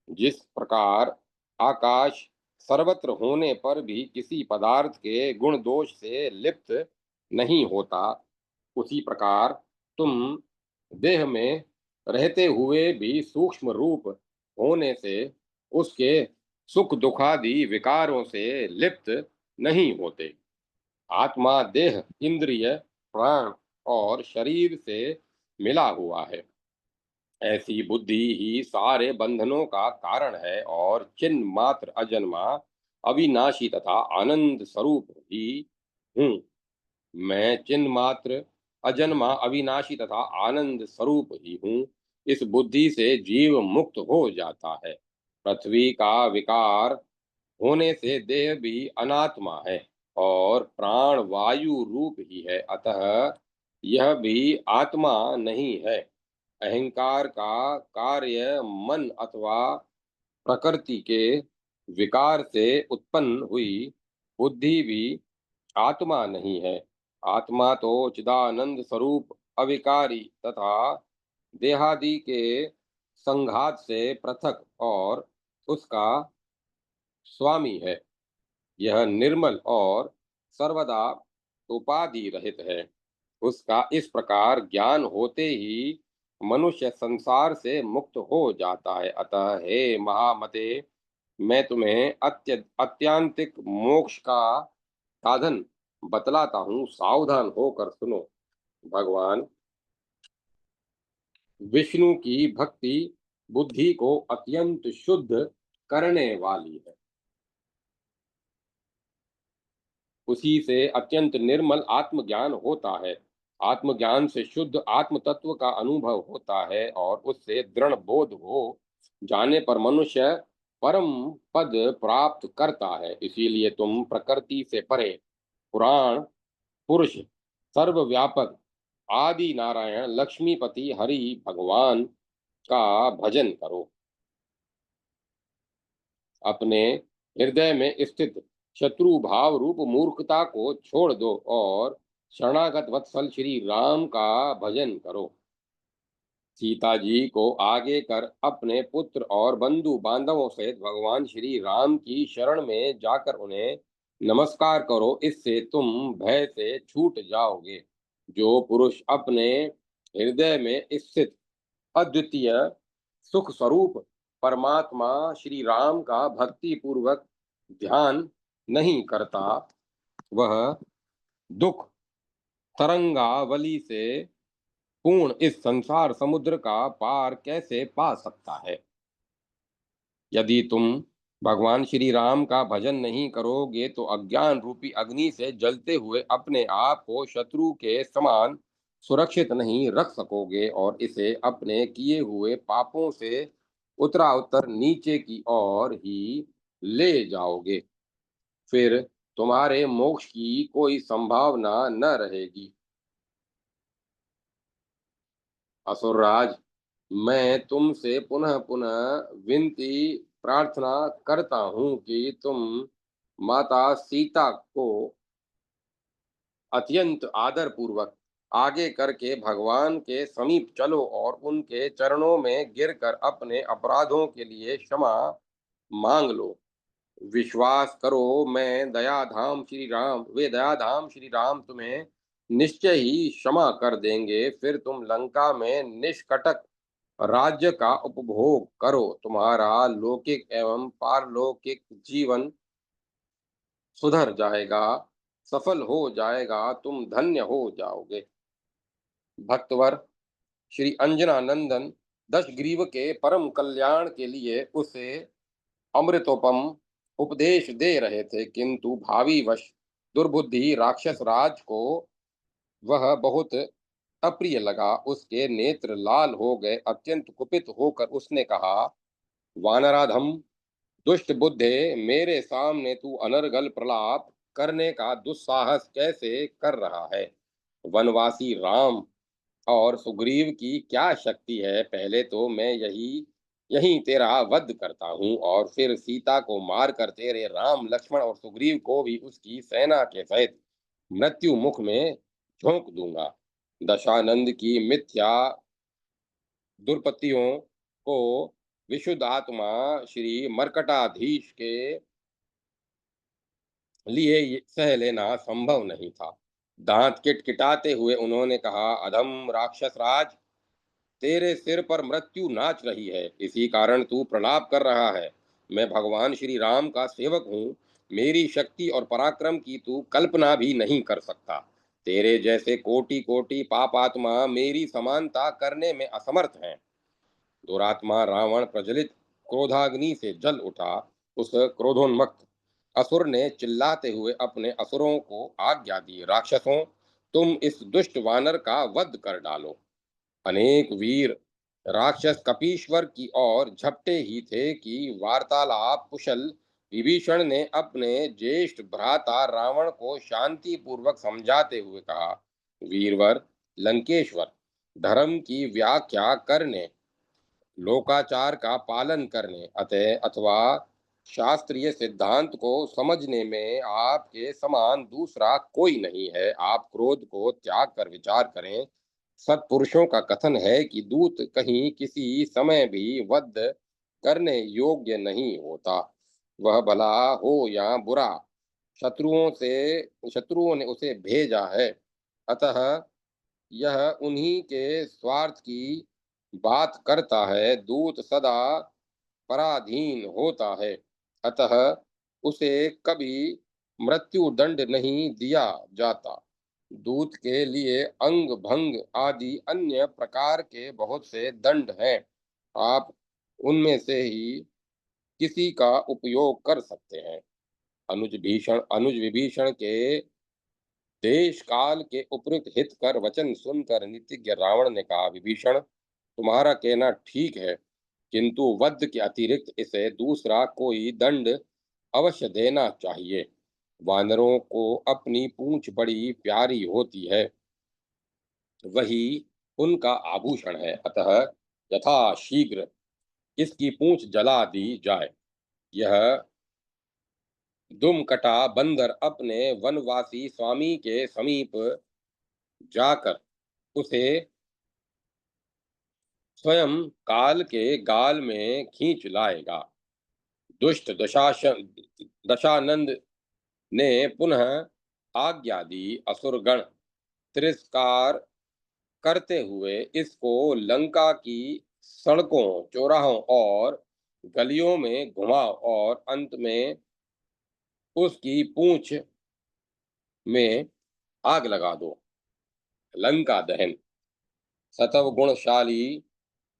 जिस प्रकार आकाश सर्वत्र होने पर भी किसी पदार्थ के गुण दोष से लिप्त नहीं होता, उसी प्रकार तुम देह में रहते हुए भी सूक्ष्म रूप होने से उसके सुख दुखादि विकारों से लिप्त नहीं होते। आत्मा देह, इंद्रिय, प्राण और शरीर से मिला हुआ है। ऐसी बुद्धि ही सारे बंधनों का कारण है और चिन्ह मात्र अजन्मा, अविनाशी तथा आनंद स्वरूप ही हूँ। मैं चिन्ह मात्र अजन्मा, अविनाशी तथा आनंद स्वरूप ही हूँ। इस बुद्धि से जीव मुक्त हो जाता है। पृथ्वी का विकार होने से देह भी अनात्मा है और प्राण वायु रूप ही है, अतः यह भी आत्मा नहीं है। अहंकार का कार्य मन अथवा प्रकृति के विकार से उत्पन्न हुई बुद्धि भी आत्मा नहीं है। आत्मा तो चिदानंद स्वरूप, अविकारी तथा देहादि के संघात से पृथक और उसका स्वामी है। यह निर्मल और सर्वदा उपाधि रहित है। उसका इस प्रकार ज्ञान होते ही मनुष्य संसार से मुक्त हो जाता है। अतः हे महामते, मैं तुम्हें अत्यांतिक मोक्ष का साधन बतलाता हूँ, सावधान होकर सुनो। भगवान विष्णु की भक्ति बुद्धि को अत्यंत शुद्ध करने वाली है। उसी से अत्यंत निर्मल आत्मज्ञान होता है। आत्मज्ञान से शुद्ध आत्म तत्व का अनुभव होता है और उससे दृढ़ बोध हो जाने पर मनुष्य परम पद प्राप्त करता है। इसीलिए तुम प्रकृति से परे पुराण पुरुष, सर्वव्यापक आदि नारायण लक्ष्मीपति हरि भगवान का भजन करो। अपने हृदय में स्थित शत्रु भाव रूप मूर्खता को छोड़ दो और शरणागत वत्सल श्री राम का भजन करो। सीता जी को आगे कर अपने पुत्र और बंधु बांधवों सहित भगवान श्री राम की शरण में जाकर उन्हें नमस्कार करो, इससे तुम भय से छूट जाओगे। जो पुरुष अपने हृदय में स्थित अद्वितीय सुख स्वरूप परमात्मा श्री राम का भक्ति पूर्वक ध्यान नहीं करता, वह दुख तरंगावली से पूर्ण इस संसार समुद्र का पार कैसे पा सकता है। यदि तुम भगवान श्री राम का भजन नहीं करोगे तो अज्ञान रूपी अग्नि से जलते हुए अपने आप को शत्रु के समान सुरक्षित नहीं रख सकोगे और इसे अपने किए हुए पापों से उत्तराउत्तर नीचे की ओर ही ले जाओगे। फिर तुम्हारे मोक्ष की कोई संभावना न रहेगी। असुरराज, मैं तुमसे पुनः पुनः विनती प्रार्थना करता हूँ कि तुम माता सीता को अत्यंत आदर पूर्वक आगे करके भगवान के समीप चलो और उनके चरणों में गिरकर अपने अपराधों के लिए क्षमा मांग लो। विश्वास करो, मैं दयाधाम श्री राम वे दयाधाम श्री राम तुम्हें निश्चय ही क्षमा कर देंगे। फिर तुम लंका में निष्कटक राज्य का उपभोग करो। तुम्हारा लौकिक एवं पारलौकिक जीवन सुधर जाएगा, सफल हो जाएगा, तुम धन्य हो जाओगे। भक्तवर श्री अंजनानंदन दशग्रीव के परम कल्याण के लिए उसे अमृतोपम उपदेश दे रहे थे, किंतु भावी वश दुर्बुद्धि राक्षस राज को वह बहुत अप्रिय लगा। उसके नेत्र लाल हो गए। अत्यंत कुपित होकर उसने कहा, वानराधम, दुष्ट बुद्धे, मेरे सामने तू अनर्गल प्रलाप करने का दुस्साहस कैसे कर रहा है? वनवासी राम और सुग्रीव की क्या शक्ति है? पहले तो मैं यही यहीं तेरा वध करता हूँ और फिर सीता को मारकर तेरे राम, लक्ष्मण और सुग्रीव को भी उसकी सेना के सहित मृत्यु मुख में झोंक दूंगा। दशानंद की मिथ्या दुर्पत्तियों को विशुद्ध आत्मा श्री मर्कटाधीश के लिए सह लेना संभव नहीं था। दांत किटकिटाते हुए उन्होंने कहा, अधम राक्षस राज, तेरे सिर पर मृत्यु नाच रही है, इसी कारण तू प्रलाप कर रहा है। मैं भगवान श्री राम का सेवक हूँ। मेरी शक्ति और पराक्रम की तू कल्पना भी नहीं कर सकता। तेरे जैसे कोटि कोटि पापात्मा मेरी समानता करने में असमर्थ हैं। दुरात्मा रावण प्रज्वलित क्रोधाग्नि से जल उठा। उस क्रोधोन्मत्त असुर ने चिल्लाते हुए अपने असुरों को आज्ञा दी, राक्षसों, तुम इस दुष्ट वानर का वध कर डालो। अनेक वीर राक्षस कपीश्वर की ओर झपटे ही थे कि वार्तालाप कुशल विभीषण ने अपने ज्येष्ठ भ्राता रावण को शांति पूर्वक समझाते हुए कहा, वीरवर, लंकेश्वर, धर्म की व्याख्या करने, लोकाचार का पालन करने, अतः अथवा शास्त्रीय सिद्धांत को समझने में आपके समान दूसरा कोई नहीं है। आप क्रोध को त्याग कर विचार करें। सत्पुरुषों का कथन है कि दूत कहीं किसी समय भी वध करने योग्य नहीं होता, वह भला हो या बुरा। शत्रुओं ने उसे भेजा है, अतः यह उन्हीं के स्वार्थ की बात करता है। दूत सदा पराधीन होता है, अतः उसे कभी मृत्यु दंड नहीं दिया जाता। दूत के लिए अंग भंग आदि अन्य प्रकार के बहुत से दंड हैं। आप उनमें से ही किसी का उपयोग कर सकते हैं। अनुज विभीषण के देश काल के उपयुक्त हित कर वचन सुनकर नीतिज्ञ रावण ने कहा, विभीषण, तुम्हारा कहना ठीक है, किंतु वध के अतिरिक्त इसे दूसरा कोई दंड अवश्य देना चाहिए। वानरों को अपनी पूंछ बड़ी प्यारी होती है, वही उनका आभूषण है, अतः यथाशीघ्र इसकी पूंछ जला दी जाए। यह दुमकटा बंदर अपने वनवासी स्वामी के समीप जाकर उसे स्वयं काल के गाल में खींच लाएगा। दुष्ट दशानंद ने पुनः आज्ञा दी। असुरगण तिरस्कार करते हुए इसको लंका की सड़कों, चौराहों और गलियों में घुमाओ और अंत में उसकी पूंछ में आग लगा दो। लंका दहन। सतव गुणशाली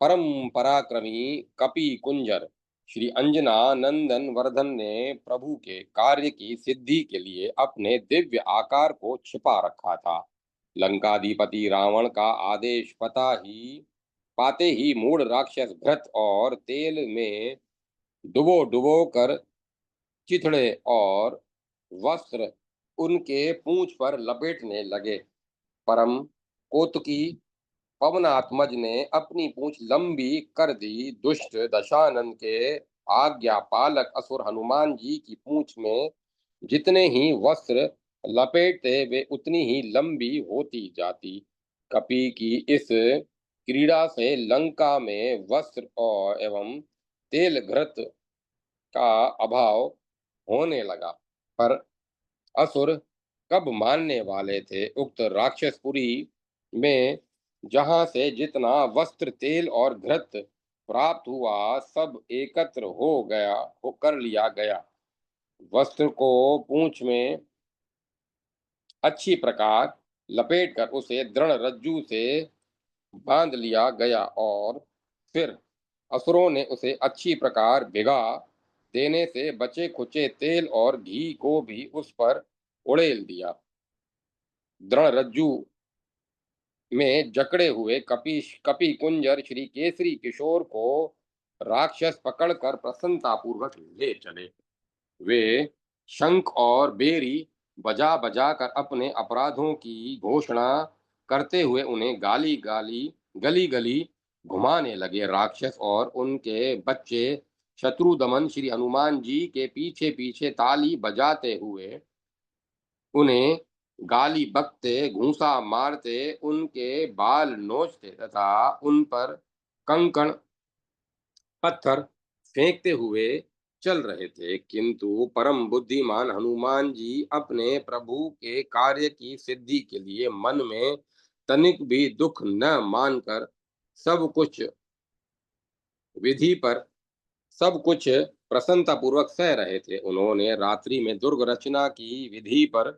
परम पराक्रमी कपि कुंजर श्री अंजना नंदन वर्धन ने प्रभु के कार्य की सिद्धि के लिए अपने दिव्य आकार को छिपा रखा था। लंकाधिपति रावण का आदेश पाते ही मूढ़ राक्षस घृत और तेल में डुबो डुबो कर चिथड़े और वस्त्र उनके पूंछ पर लपेटने लगे। परम कौतुकी पवनात्मज ने अपनी पूंछ लंबी कर दी। दुष्ट दशानन के आज्ञा पालक असुर हनुमान जी की पूंछ में जितने ही वस्त्र लपेटते वे उतनी ही लंबी होती जाती। कपि की इस क्रीड़ा से लंका में वस्त्र और एवं तेल घृत का अभाव होने लगा। पर असुर कब मानने वाले थे? उक्त राक्षसपुरी में जहां से जितना वस्त्र, तेल और घृत प्राप्त हुआ, सब एकत्र हो कर लिया गया। वस्त्र को पूंछ में अच्छी प्रकार लपेटकर उसे दृढ़ रज्जू से बांध लिया गया और फिर असुरों ने उसे अच्छी प्रकार भिगा देने से बचे खुचे तेल और घी को भी उस पर उड़ेल दिया। दृढ़ रज्जू में जकड़े हुए कपि कुंजर श्री केसरी किशोर को राक्षस पकड़कर प्रसन्नतापूर्वक ले चले। वे शंख और बेरी बजा बजा कर अपने अपराधों की घोषणा करते हुए उन्हें गाली गाली गली गली घुमाने लगे। राक्षस और उनके बच्चे शत्रुदमन श्री हनुमान जी के पीछे पीछे ताली बजाते हुए उन्हें गाली बकते, घूंसा मारते, उनके बाल नोचते तथा उन पर कंकड़ पत्थर फेंकते हुए चल रहे थे, किंतु परम बुद्धिमान हनुमान जी अपने प्रभु के कार्य की सिद्धि के लिए मन में तनिक भी दुख न मानकर सब कुछ विधि पर सब कुछ प्रसन्नता पूर्वक सह रहे थे। उन्होंने रात्रि में दुर्ग रचना की विधि पर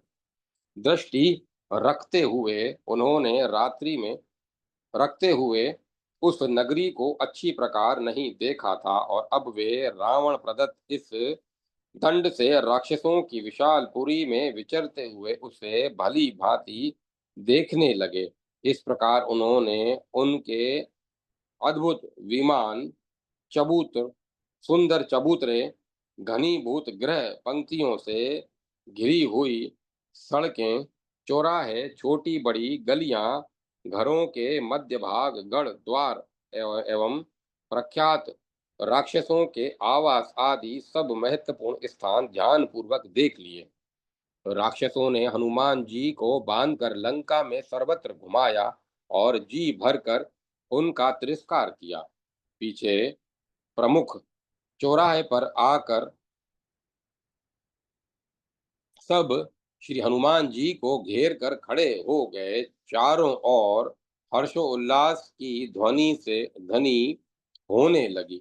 दृष्टि रखते हुए उन्होंने रात्रि में रखते हुए उस नगरी को अच्छी प्रकार नहीं देखा था और अब वे रावण प्रदत्त इस दंड से राक्षसों की विशाल पुरी में विचरते हुए उसे भली भांति देखने लगे। इस प्रकार उन्होंने उनके अद्भुत विमान, चबूतर, सुंदर चबूतरे, घनीभूत गृह पंक्तियों से घिरी हुई सड़कें, चौराहे, छोटी बड़ी गलियां, घरों के मध्य भाग, गढ़ द्वार एवं प्रख्यात राक्षसों के आवास आदि सब महत्वपूर्ण स्थान ध्यान पूर्वक देख लिए। राक्षसों ने हनुमान जी को बांधकर लंका में सर्वत्र घुमाया और जी भरकर उनका तिरस्कार किया। पीछे प्रमुख चौराहे पर आकर सब श्री हनुमान जी को घेर कर खड़े हो गए। चारों ओर हर्षोल्लास की ध्वनि से ध्वनि होने लगी।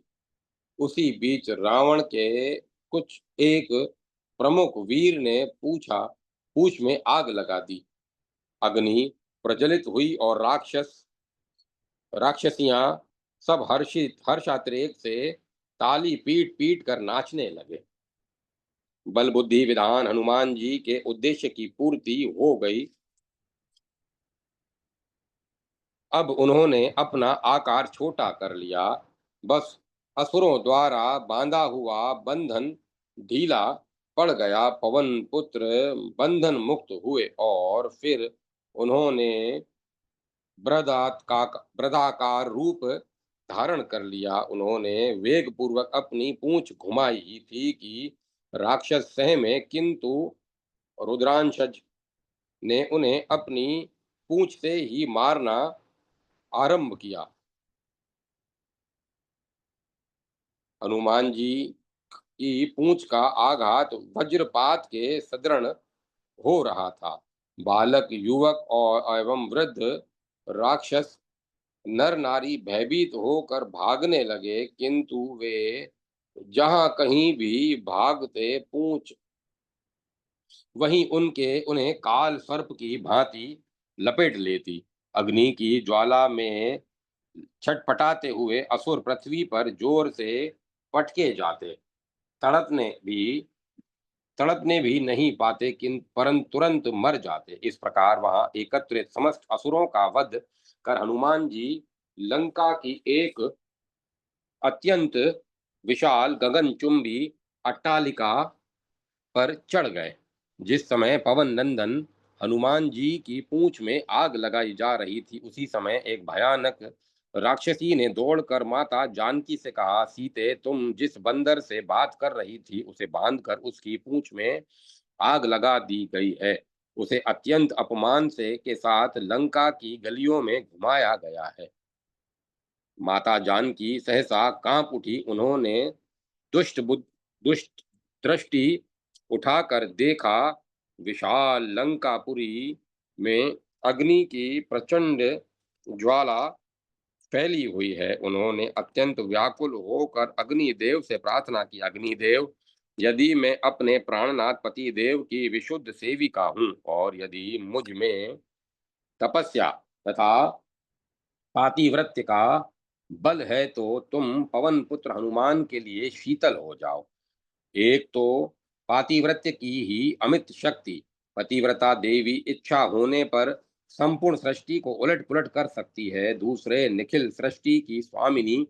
उसी बीच रावण के कुछ एक प्रमुख वीर ने पूछा पूछ में आग लगा दी। अग्नि प्रज्वलित हुई और राक्षसियां सब हर्षातिरेक से ताली पीट पीट कर नाचने लगे। बल बुद्धि विधान हनुमान जी के उद्देश्य की पूर्ति हो गई। अब उन्होंने अपना आकार छोटा कर लिया। बस असुरों द्वारा बांधा हुआ बंधन ढीला पड़ गया। पवन पुत्र बंधन मुक्त हुए और फिर उन्होंने बृहदाकार रूप धारण कर लिया। उन्होंने वेग पूर्वक अपनी पूंछ घुमाई ही थी कि राक्षस सहमे, किंतु रुद्रांशज ने उन्हें अपनी पूंछ से ही मारना आरंभ किया। हनुमान जी की पूंछ का आघात वज्रपात के सदृढ़ हो रहा था। बालक, युवक और एवं वृद्ध, राक्षस, नर नारी भयभीत होकर भागने लगे, किंतु वे जहां कहीं भी भागते पूंछ वहीं उन्हें काल सर्प की भांति लपेट लेती। अग्नि की ज्वाला में छटपटाते हुए असुर पृथ्वी पर जोर से पटके जाते, तड़पने भी तड़पने भी नहीं पाते, किंतु परंतु तुरंत मर जाते। इस प्रकार वहां एकत्रित समस्त असुरों का वध कर हनुमान जी लंका की एक अत्यंत विशाल गगनचुंबी अट्टालिका पर चढ़ गए। जिस समय पवन नंदन हनुमान जी की पूंछ में आग लगाई जा रही थी, उसी समय एक भयानक राक्षसी ने दौड़कर माता जानकी से कहा, सीते, तुम जिस बंदर से बात कर रही थी उसे बांधकर उसकी पूंछ में आग लगा दी गई है। उसे अत्यंत अपमान से के साथ लंका की गलियों में घुमाया गया है। माता जानकी सहसा कांप उठी। उन्होंने दुष्ट दृष्टि उठाकर देखा, विशाल लंकापुरी में अग्नि की प्रचंड ज्वाला फैली हुई है। उन्होंने अत्यंत व्याकुल होकर अग्निदेव से प्रार्थना की, अग्निदेव, यदि मैं अपने प्राणनाथ पति देव की विशुद्ध सेविका हूँ और यदि मुझ में तपस्या तथा पातिव्रत्य का बल है तो तुम पवन पुत्र हनुमान के लिए शीतल हो जाओ। एक तो पातिव्रत्य की ही अमित शक्ति, पतिव्रता देवी इच्छा होने पर संपूर्ण सृष्टि को उलट पुलट कर सकती है। दूसरे निखिल सृष्टि की स्वामिनी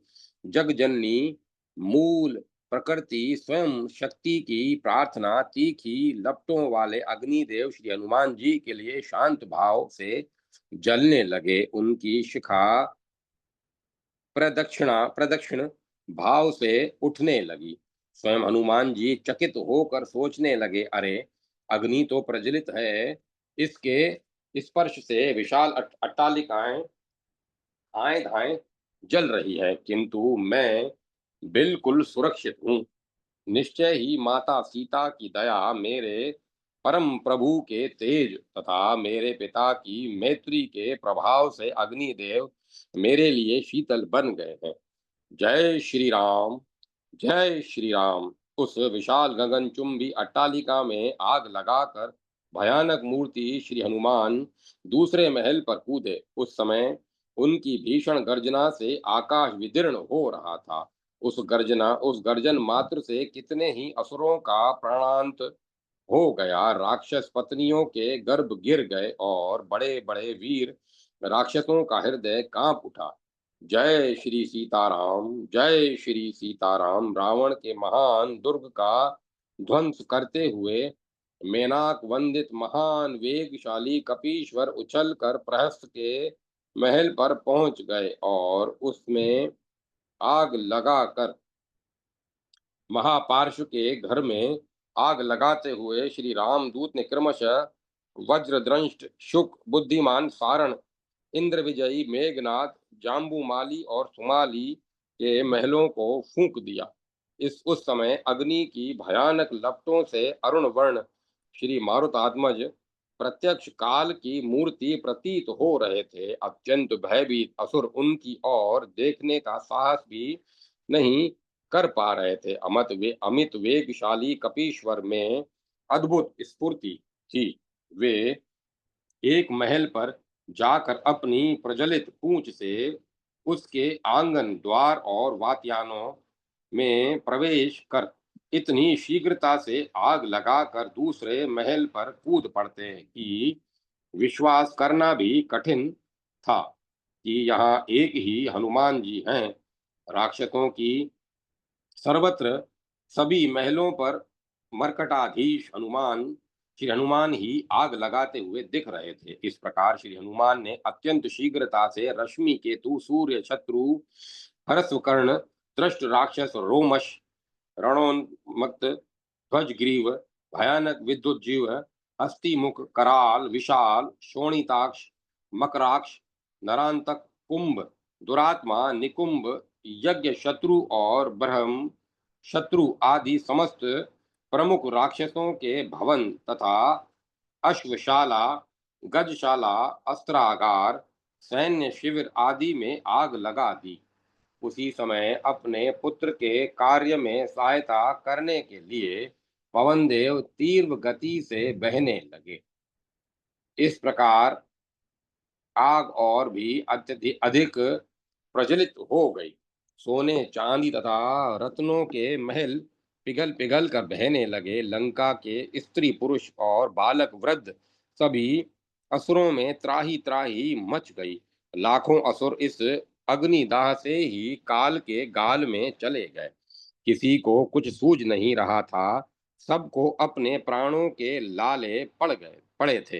जगजननी मूल प्रकृति स्वयं शक्ति की प्रार्थना तीखी लपटों वाले अग्निदेव श्री हनुमान जी के लिए शांत भाव से जलने लगे। उनकी शिखा प्रदक्षिण भाव से उठने लगी। स्वयं हनुमान जी चकित होकर सोचने लगे, अरे अग्नि तो प्रज्वलित है, इसके स्पर्श से विशाल अट्टालिकाएं आए धाए जल रही है, किंतु मैं बिल्कुल सुरक्षित हूँ। निश्चय ही माता सीता की दया, मेरे परम प्रभु के तेज तथा मेरे पिता की मैत्री के प्रभाव से अग्निदेव मेरे लिए शीतल बन गए हैं। जय श्री राम, जय श्री राम। उस विशाल गगनचुंबी अट्टालिका में आग लगाकर भयानक मूर्ति श्री हनुमान दूसरे महल पर कूदे। उस समय उनकी भीषण गर्जना से आकाश विदीर्ण हो रहा था। उस गर्जन मात्र से कितने ही असुरों का प्राणांत हो गया। राक्षस पत्नियों के गर्भ गिर गए और बड़े बड़े वीर राक्षसों का हृदय कांप उठा। जय श्री सीताराम, जय श्री सीताराम। रावण के महान दुर्ग का ध्वंस करते हुए मेनाक वंदित महान वेगशाली कपीश्वर उछल कर प्रहस्त के महल पर पहुंच गए और उसमें आग लगाकर महापार्श्व के घर में आग लगाते हुए श्री रामदूत ने क्रमशः वज्रदंष्ट शुक बुद्धिमान सारण इंद्र विजयी मेघनाथ जाम्बूमाली और सुमाली के महलों को फूंक दिया। इस उस समय अग्नि की भयानक लपटों से अरुण वर्ण श्री मारुतात्मज प्रत्यक्ष काल की मूर्ति प्रतीत हो रहे थे। अत्यंत भयभीत असुर उनकी ओर देखने का साहस भी नहीं कर पा रहे थे। अमित वेगशाली कपीश्वर में अद्भुत स्फूर्ति थी। वे एक महल पर जाकर अपनी प्रज्वलित पूंछ से उसके आंगन द्वार और वात्यानों में प्रवेश कर इतनी शीघ्रता से आग लगाकर दूसरे महल पर कूद पड़ते कि विश्वास करना भी कठिन था कि यहाँ एक ही हनुमान जी हैं। राक्षसों की सर्वत्र सभी महलों पर मर्कटाधीश हनुमान श्री हनुमान ही आग लगाते हुए दिख रहे थे। इस प्रकार श्री हनुमान ने अत्यंत शीघ्रता से रश्मि केतु सूर्य शत्रु हरस्वकर्ण दृष्ट राक्षस रोमश रणोन्मत्त ध्वजग्रीव भयानक विद्युत जीव हस्तिमुख कराल विशाल शोणिताक्ष मकराक्ष नरांतक कुंभ दुरात्मा निकुंभ यज्ञ शत्रु और ब्रह्म शत्रु आदि समस्त प्रमुख राक्षसों के भवन तथा अश्वशाला गजशाला अस्त्रागार सैन्य शिविर आदि में आग लगा दी। उसी समय अपने पुत्र के कार्य में सहायता करने के लिए पवनदेव तीव्र गति से बहने लगे। इस प्रकार आग और भी अत्यधिक अधिक प्रज्वलित हो गई। सोने चांदी तथा रत्नों के महल पिघल पिघल कर बहने लगे। लंका के स्त्री पुरुष और बालक वृद्ध सभी असुरों में त्राही त्राही मच गई। लाखों असुर इस अग्निदाह से ही काल के गाल में चले गए। किसी को कुछ सूझ नहीं रहा था। सबको अपने प्राणों के लाले पड़े थे।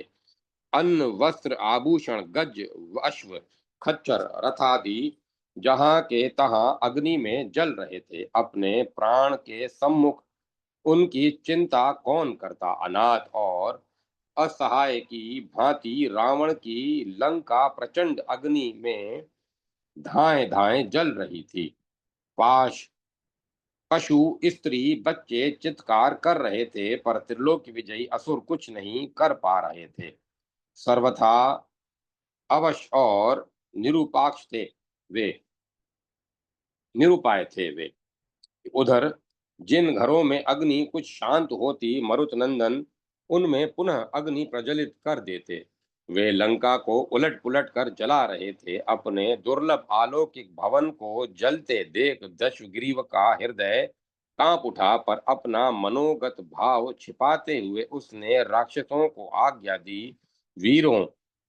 अन्न वस्त्र आभूषण गज अश्व खच्चर रथादि जहां के तहां अग्नि में जल रहे थे। अपने प्राण के सम्मुख उनकी चिंता कौन करता। अनाथ और असहाय की भांति रावण की लंका प्रचंड अग्नि में धाएं धाएं जल रही थी। पाश पशु स्त्री बच्चे चित्कार कर रहे थे, पर त्रिलोक विजयी असुर कुछ नहीं कर पा रहे थे। सर्वथा अवश और निरुपाक्ष थे वे निरुपाय थे वे। उधर जिन घरों में अग्नि कुछ शांत होती, मरुतनंदन उनमें पुनः अग्नि प्रज्वलित कर देते। वे लंका को उलट पुलट कर जला रहे थे। अपने दुर्लभ अलौकिक भवन को जलते देख दशग्रीव का हृदय कांप उठा, पर अपना मनोगत भाव छिपाते हुए उसने राक्षसों को आज्ञा दी, वीरों,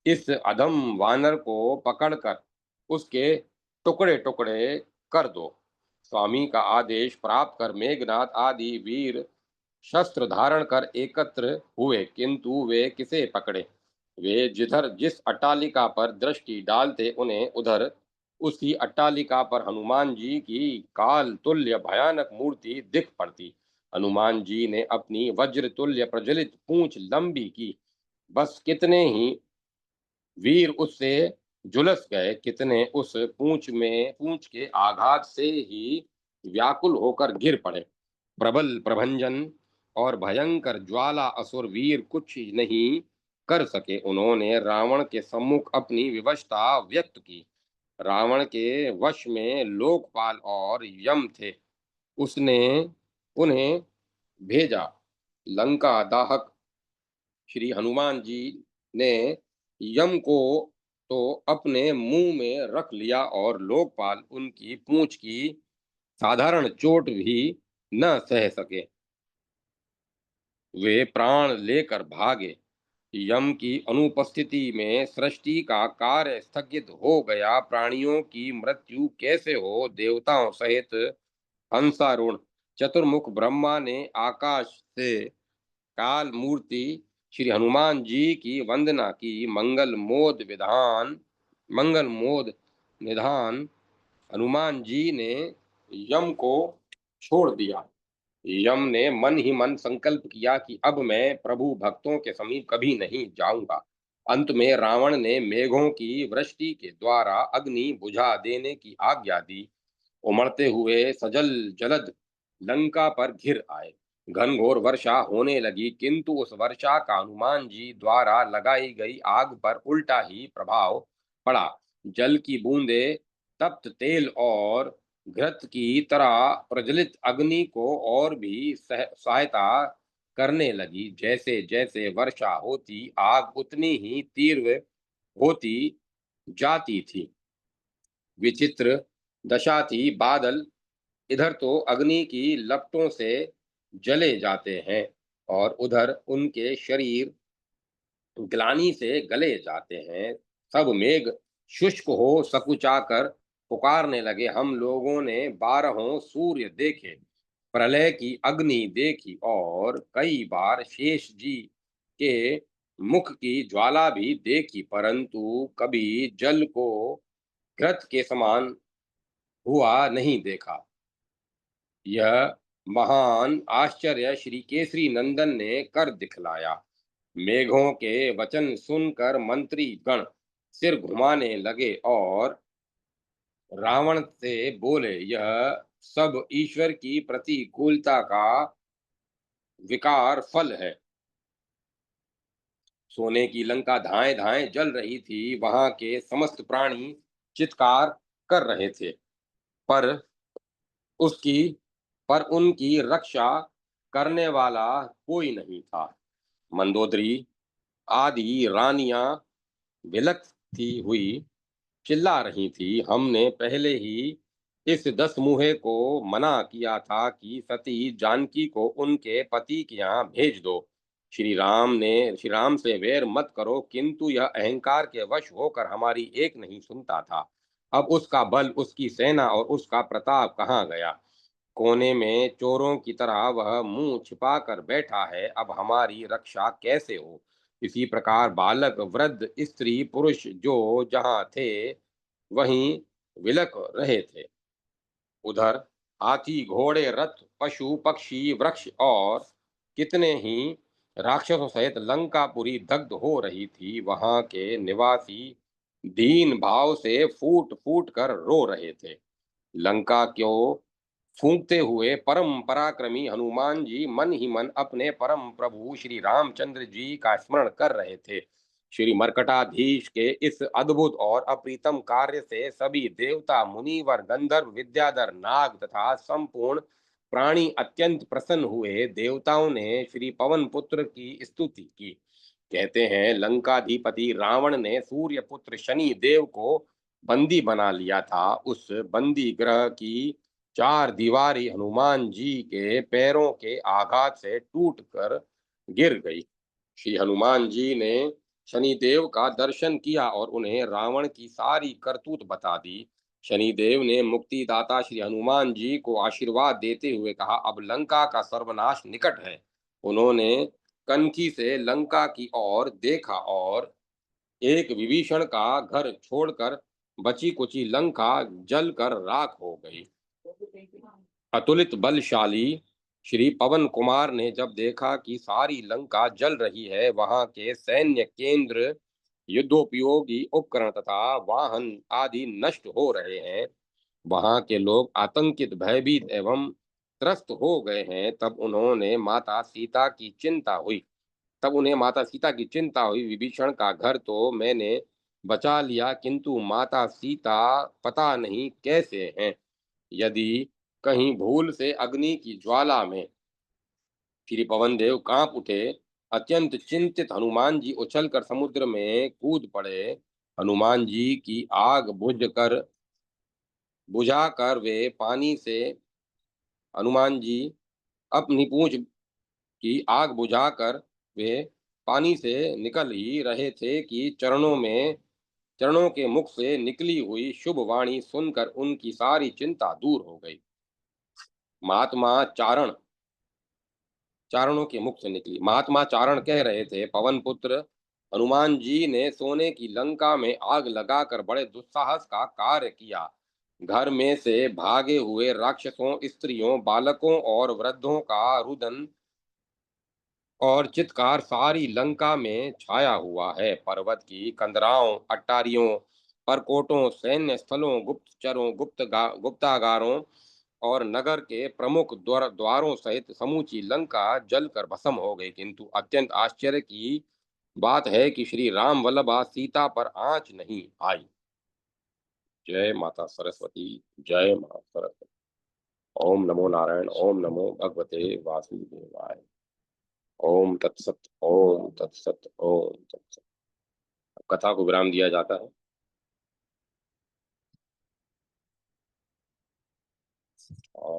इस अधम वानर को पकड़कर उसके टुकड़े टुकड़े कर दो। स्वामी का आदेश प्राप्त कर मेघनाथ आदि वीर शस्त्र धारण कर एकत्र हुए, किंतु वे किसे पकड़े। वे जिधर जिस अट्टालिका पर दृष्टि डालते, उन्हें उधर उसी अट्टालिका पर हनुमान जी की काल तुल्य भयानक मूर्ति दिख पड़ती। हनुमान जी ने अपनी वज्र तुल्य प्रज्वलित पूंछ लंबी की, बस कितने ही वीर उससे झुलस गए, कितने उस पूंछ के आघात से ही व्याकुल होकर गिर पड़े। प्रबल प्रभंजन और भयंकर ज्वाला असुर वीर कुछ नहीं कर सके। उन्होंने रावण के सम्मुख अपनी विवशता व्यक्त की। रावण के वश में लोकपाल और यम थे। उसने उन्हें भेजा। लंका दाहक श्री हनुमान जी ने यम को तो अपने मुंह में रख लिया, और लोकपाल उनकी पूंछ की साधारण चोट भी न सह सके। वे प्राण लेकर भागे। यम की अनुपस्थिति में सृष्टि का कार्य स्थगित हो गया। प्राणियों की मृत्यु कैसे हो, देवताओं सहित हंसारूढ़ चतुर्मुख ब्रह्मा ने आकाश से काल मूर्ति श्री हनुमान जी की वंदना की। मंगल मोद निधान हनुमान जी ने यम को छोड़ दिया। यम ने मन ही मन संकल्प किया कि अब मैं प्रभु भक्तों के समीप कभी नहीं जाऊंगा। अंत में रावण ने मेघों की वृष्टि के द्वारा अग्नि बुझा देने की आज्ञा दी। उमड़ते हुए सजल जलद लंका पर घिर आए। घनघोर वर्षा होने लगी, किंतु उस वर्षा का हनुमान जी द्वारा लगाई गई आग पर उल्टा ही प्रभाव पड़ा। जल की बूंदे तप्त तेल और घृत की तरह प्रज्वलित अग्नि को और भी सहायता करने लगी। जैसे जैसे वर्षा होती, आग उतनी ही तीव्र होती जाती थी। विचित्र दशा थी। बादल इधर तो अग्नि की लपटों से जले जाते हैं, और उधर उनके शरीर ग्लानि से गले जाते हैं। सब मेघ शुष्क हो सकुचाकर पुकारने लगे। हम लोगों ने बारहों सूर्य देखे, प्रलय की अग्नि देखी, और कई बार शेष जी के मुख की ज्वाला भी देखी, परंतु कभी जल को घृत के समान हुआ नहीं देखा। यह महान आश्चर्य श्री केसरी नंदन ने कर दिखलाया। मेघों के वचन सुनकर मंत्री गण सिर घुमाने लगे और रावण से बोले, यह सब ईश्वर की प्रतिकूलता का विकार फल है। सोने की लंका धाएं धाएं जल रही थी। वहां के समस्त प्राणी चित्कार कर रहे थे, पर उसकी पर उनकी रक्षा करने वाला कोई नहीं था। मंदोदरी आदि रानियां विलखती हुई चिल्ला रही थी, हमने पहले ही इस दस मुहे को मना किया था कि सती जानकी को उनके पति के यहाँ भेज दो। श्री राम से वैर मत करो, किंतु यह अहंकार के वश होकर हमारी एक नहीं सुनता था। अब उसका बल, उसकी सेना और उसका प्रताप कहाँ गया। कोने में चोरों की तरह वह मुंह छिपा कर बैठा है। अब हमारी रक्षा कैसे हो। इसी प्रकार बालक, वृद्ध, स्त्री, पुरुष जो जहाँ थे वहीं विलक रहे थे। उधर हाथी, घोड़े, रथ, पशु, पक्षी, वृक्ष और कितने ही राक्षसों सहित लंकापुरी दग्ध हो रही थी। वहां के निवासी दीन भाव से फूट फूट कर रो रहे थे। लंका क्यों फूंकते हुए परम पराक्रमी हनुमान जी मन ही मन अपने परम प्रभु श्री रामचंद्र जी का स्मरण कर रहे थे। श्री मर्कटाधीश के इस अद्भुत और अप्रीतम कार्य से सभी देवता, मुनिवर, गंधर्व, विद्याधर, नाग तथा संपूर्ण प्राणी अत्यंत प्रसन्न हुए। देवताओं ने श्री पवन पुत्र की स्तुति की। कहते हैं लंकाधिपति रावण ने सूर्य पुत्र शनि देव को बंदी बना लिया था। उस बंदी ग्रह की चार दीवारी हनुमान जी के पैरों के आघात से टूटकर गिर गई। श्री हनुमान जी ने शनिदेव का दर्शन किया और उन्हें रावण की सारी करतूत बता दी। शनिदेव ने मुक्तिदाता श्री हनुमान जी को आशीर्वाद देते हुए कहा, अब लंका का सर्वनाश निकट है। उन्होंने कनखी से लंका की ओर देखा और एक विभीषण का घर छोड़कर बची कुची लंका जलकर राख हो गई। अतुलित बलशाली श्री पवन कुमार ने जब देखा कि सारी लंका जल रही है, वहां के सैन्य केंद्र, युद्धोपयोगी उपकरण तथा वाहन आदि नष्ट हो रहे हैं, वहां के लोग आतंकित, भयभीत एवं त्रस्त हो गए हैं, तब उन्हें माता सीता की चिंता हुई। विभीषण का घर तो मैंने बचा लिया, किंतु माता सीता पता नहीं कैसे हैं। यदि कहीं भूल से अग्नि की ज्वाला में श्री पवन देव कांप उठे। अत्यंत चिंतित हनुमान जी उछलकर समुद्र में कूद पड़े। हनुमान जी की आग बुझाकर वे पानी से हनुमान जी अपनी पूंछ की आग बुझाकर वे पानी से निकल ही रहे थे कि चरणों के मुख से निकली हुई शुभ वाणी सुनकर उनकी सारी चिंता दूर हो गई। महात्मा चारण चारणों के मुख से निकली। महात्मा चारण कह रहे थे, पवन पुत्र हनुमान जी ने सोने की लंका में आग लगाकर बड़े दुस्साहस का कार्य किया। घर में से भागे हुए राक्षसों, स्त्रियों, बालकों और वृद्धों का रुदन और चित्कार सारी लंका में छाया हुआ है। पर्वत की कंदराओं, अट्टारियों, परकोटों, सैन्य स्थलों, गुप्तचरों, गुप्तागारों और नगर के प्रमुख द्वारों सहित समूची लंका जलकर भस्म हो गई। किंतु अत्यंत आश्चर्य की बात है कि श्री राम वल्लभा सीता पर आंच नहीं आई। जय माता सरस्वती। जय माता सरस्वती। ओम नमो नारायण। ओम नमो भगवते वासुदेवाय। ओम तत्सत। ओम तत्सत। ओम तत्सत। कथा को विराम दिया जाता है।